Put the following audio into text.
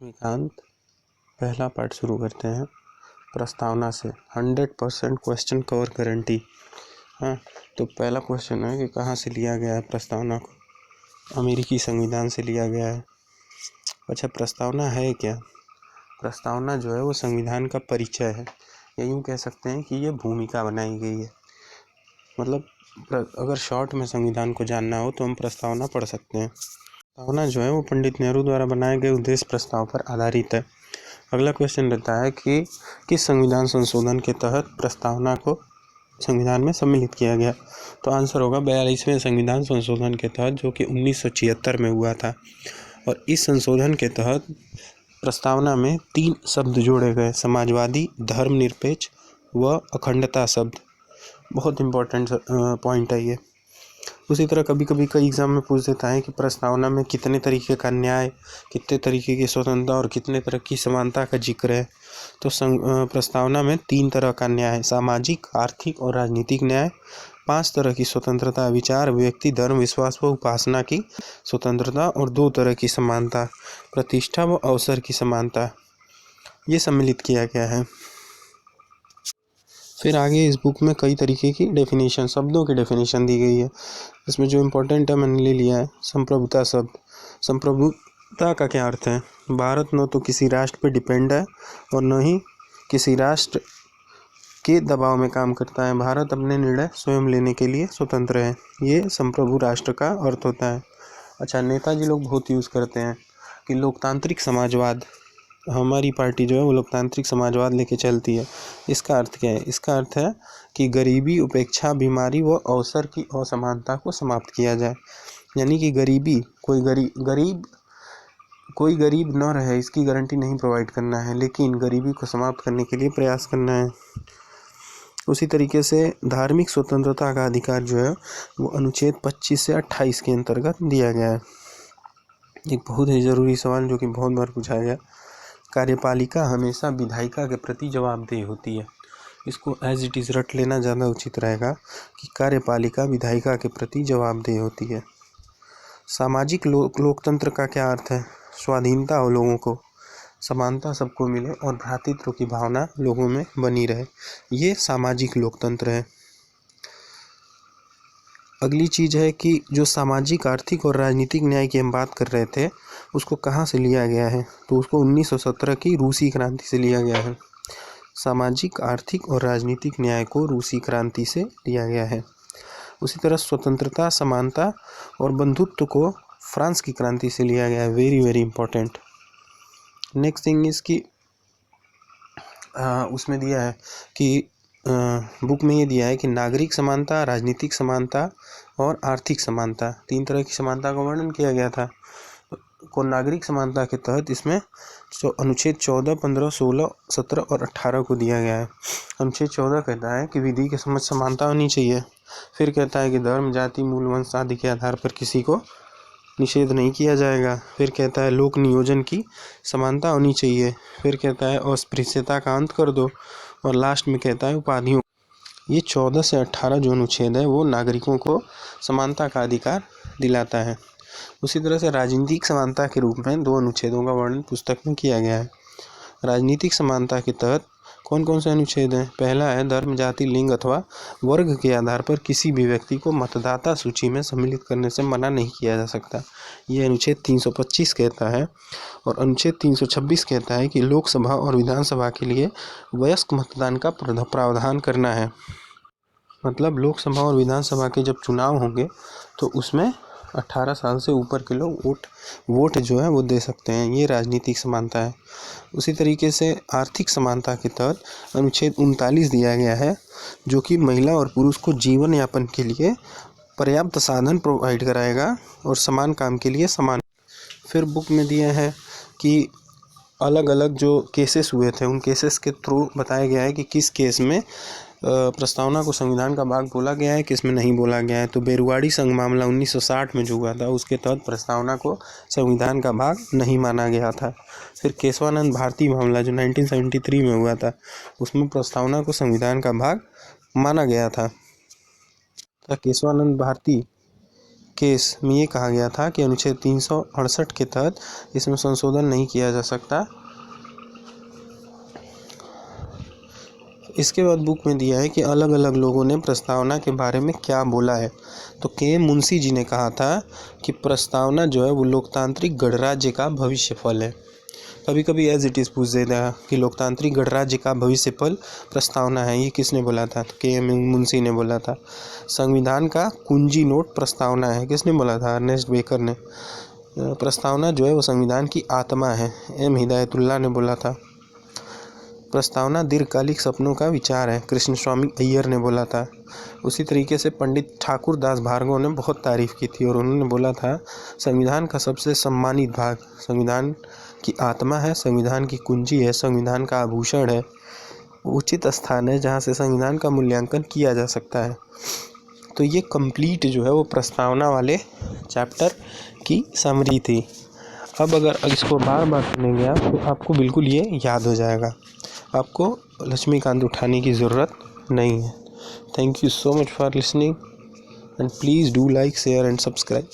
लक्ष्मीकांत। पहला पार्ट शुरू करते हैं प्रस्तावना से। 100% क्वेश्चन कवर गारंटी। हाँ, तो पहला क्वेश्चन है कि कहाँ से लिया गया है प्रस्तावना को। अमेरिकी संविधान से लिया गया है। अच्छा, प्रस्तावना है क्या? प्रस्तावना जो है वो संविधान का परिचय है, या यूँ कह सकते हैं कि ये भूमिका बनाई गई है। मतलब अगर शॉर्ट में संविधान को जानना हो तो हम प्रस्तावना पढ़ सकते हैं। प्रस्तावना जो है वो पंडित नेहरू द्वारा बनाए गए उद्देश्य प्रस्ताव पर आधारित है। अगला क्वेश्चन रहता है कि किस संविधान संशोधन के तहत प्रस्तावना को संविधान में सम्मिलित किया गया। तो आंसर होगा 42वें संविधान संशोधन के तहत, जो कि 1976 में हुआ था। और इस संशोधन के तहत प्रस्तावना में 3 शब्द जोड़े गए: समाजवादी, धर्मनिरपेक्ष व अखंडता शब्द। बहुत इम्पोर्टेंट पॉइंट है ये। उसी तरह कभी कभी कई एग्जाम में पूछ देता है कि प्रस्तावना में कितने तरीके का न्याय, कितने तरीके की स्वतंत्रता और कितने तरह की समानता का जिक्र है। तो प्रस्तावना में 3 तरह का न्याय: सामाजिक, आर्थिक और राजनीतिक न्याय। 5 तरह की स्वतंत्रता: विचार, व्यक्ति, धर्म, विश्वास व उपासना की स्वतंत्रता। और 2 तरह की समानता: प्रतिष्ठा व अवसर की समानता। ये सम्मिलित किया गया है। फिर आगे इस बुक में कई तरीके की डेफिनेशन, शब्दों की डेफिनेशन दी गई है। इसमें जो इम्पोर्टेंट है मैंने ले लिया है संप्रभुता शब्द। संप्रभुता का क्या अर्थ है? भारत न तो किसी राष्ट्र पर डिपेंड है और न ही किसी राष्ट्र के दबाव में काम करता है। भारत अपने निर्णय स्वयं लेने के लिए स्वतंत्र है। ये संप्रभु राष्ट्र का अर्थ होता है। अच्छा, नेताजी लोग बहुत यूज़ करते हैं कि लोकतांत्रिक समाजवाद, हमारी पार्टी जो है वो लोकतांत्रिक समाजवाद लेके चलती है। इसका अर्थ क्या है? इसका अर्थ है कि गरीबी, उपेक्षा, बीमारी व अवसर की असमानता को समाप्त किया जाए। यानी कि गरीबी, कोई गरीब न रहे इसकी गारंटी नहीं प्रोवाइड करना है, लेकिन गरीबी को समाप्त करने के लिए प्रयास करना है। उसी तरीके से धार्मिक स्वतंत्रता का अधिकार जो है वो अनुच्छेद 25 से 28 के अंतर्गत दिया गया है। एक बहुत ही ज़रूरी सवाल जो कि बहुत बार पूछा गया: कार्यपालिका हमेशा विधायिका के प्रति जवाबदेह होती है। इसको एज इट इज़ रट लेना ज़्यादा उचित रहेगा कि कार्यपालिका विधायिका के प्रति जवाबदेह होती है। सामाजिक लोकतंत्र का क्या अर्थ है? स्वाधीनता हो लोगों को, समानता सबको मिले और भ्रातृत्व की भावना लोगों में बनी रहे। ये सामाजिक लोकतंत्र है। अगली चीज़ है कि जो सामाजिक, आर्थिक और राजनीतिक न्याय की हम बात कर रहे थे, उसको कहाँ से लिया गया है? तो उसको 1917 की रूसी क्रांति से लिया गया है। सामाजिक, आर्थिक और राजनीतिक न्याय को रूसी क्रांति से लिया गया है। उसी तरह स्वतंत्रता, समानता और बंधुत्व को फ्रांस की क्रांति से लिया गया है। Very very important. Next thing is कि उसमें दिया है कि बुक में ये दिया है कि नागरिक समानता, राजनीतिक समानता और आर्थिक समानता, 3 तरह की समानता का वर्णन किया गया था। को नागरिक समानता के तहत इसमें अनुच्छेद 14, 15, 16, 17 और 18 को दिया गया है। अनुच्छेद 14 कहता है कि विधि के समक्ष समानता होनी चाहिए। फिर कहता है कि धर्म, जाति, मूल, वंश आदि के आधार पर किसी को निषेध नहीं किया जाएगा। फिर कहता है लोक नियोजन की समानता होनी चाहिए। फिर कहता है अस्पृश्यता का अंत कर दो। और लास्ट में कहता है उपाधियों। ये 14 से 18 जो अनुच्छेद है वो नागरिकों को समानता का अधिकार दिलाता है। उसी तरह से राजनीतिक समानता के रूप में 2 अनुच्छेदों का वर्णन पुस्तक में किया गया है। राजनीतिक समानता के तहत कौन कौन से अनुच्छेद हैं? पहला है धर्म, जाति, लिंग अथवा वर्ग के आधार पर किसी भी व्यक्ति को मतदाता सूची में सम्मिलित करने से मना नहीं किया जा सकता। ये अनुच्छेद 325 कहता है। और अनुच्छेद 326 कहता है कि लोकसभा और विधानसभा के लिए वयस्क मतदान का प्रावधान करना है। मतलब लोकसभा और विधानसभा के जब चुनाव होंगे तो उसमें 18 साल से ऊपर के लोग वोट जो है वो दे सकते हैं। ये राजनीतिक समानता है। उसी तरीके से आर्थिक समानता के तहत अनुच्छेद 39 दिया गया है, जो कि महिला और पुरुष को जीवन यापन के लिए पर्याप्त साधन प्रोवाइड कराएगा और समान काम के लिए समान। फिर बुक में दिया है कि अलग अलग जो केसेस हुए थे उन केसेस के थ्रू बताया गया है कि किस केस में प्रस्तावना को संविधान का भाग बोला गया है, किस में नहीं बोला गया है। तो बेरुवाड़ी संघ मामला 1960 में जो हुआ था उसके तहत प्रस्तावना को संविधान का भाग नहीं माना गया था। फिर केशवानंद भारती मामला जो 1973 में हुआ था उसमें प्रस्तावना को संविधान का भाग माना गया था। केशवानंद भारती केस में ये कहा गया था कि अनुच्छेद 368 के तहत इसमें संशोधन नहीं किया जा सकता। इसके बाद बुक में दिया है कि अलग अलग लोगों ने प्रस्तावना के बारे में क्या बोला है। तो के मुंशी जी ने कहा था कि प्रस्तावना जो है वो लोकतांत्रिक गणराज्य का भविष्य फल है। कभी कभी एज इट इज़ पूछ देता है कि लोकतांत्रिक गणराज्य का भविष्य फल प्रस्तावना है, ये किसने बोला था? तो के मुंशी ने बोला था। संविधान का कुंजी नोट प्रस्तावना है, किसने बोला था? अर्नेस्ट बेकर ने। प्रस्तावना जो है वो संविधान की आत्मा है, एम हिदायतुल्लाह ने बोला था। प्रस्तावना दीर्घकालिक सपनों का विचार है, कृष्ण स्वामी अय्यर ने बोला था। उसी तरीके से पंडित ठाकुर दास भार्गव ने बहुत तारीफ़ की थी और उन्होंने बोला था संविधान का सबसे सम्मानित भाग संविधान की आत्मा है, संविधान की कुंजी है, संविधान का आभूषण है, उचित स्थान है जहाँ से संविधान का मूल्यांकन किया जा सकता है। तो ये कंप्लीट जो है वो प्रस्तावना वाले चैप्टर की समरी थी। अब अगर इसको बार बार सुनेंगे आप तो आपको बिल्कुल ये याद हो जाएगा, आपको लक्ष्मीकांत उठाने की ज़रूरत नहीं है। Thank you so much for listening and please do like, share and subscribe.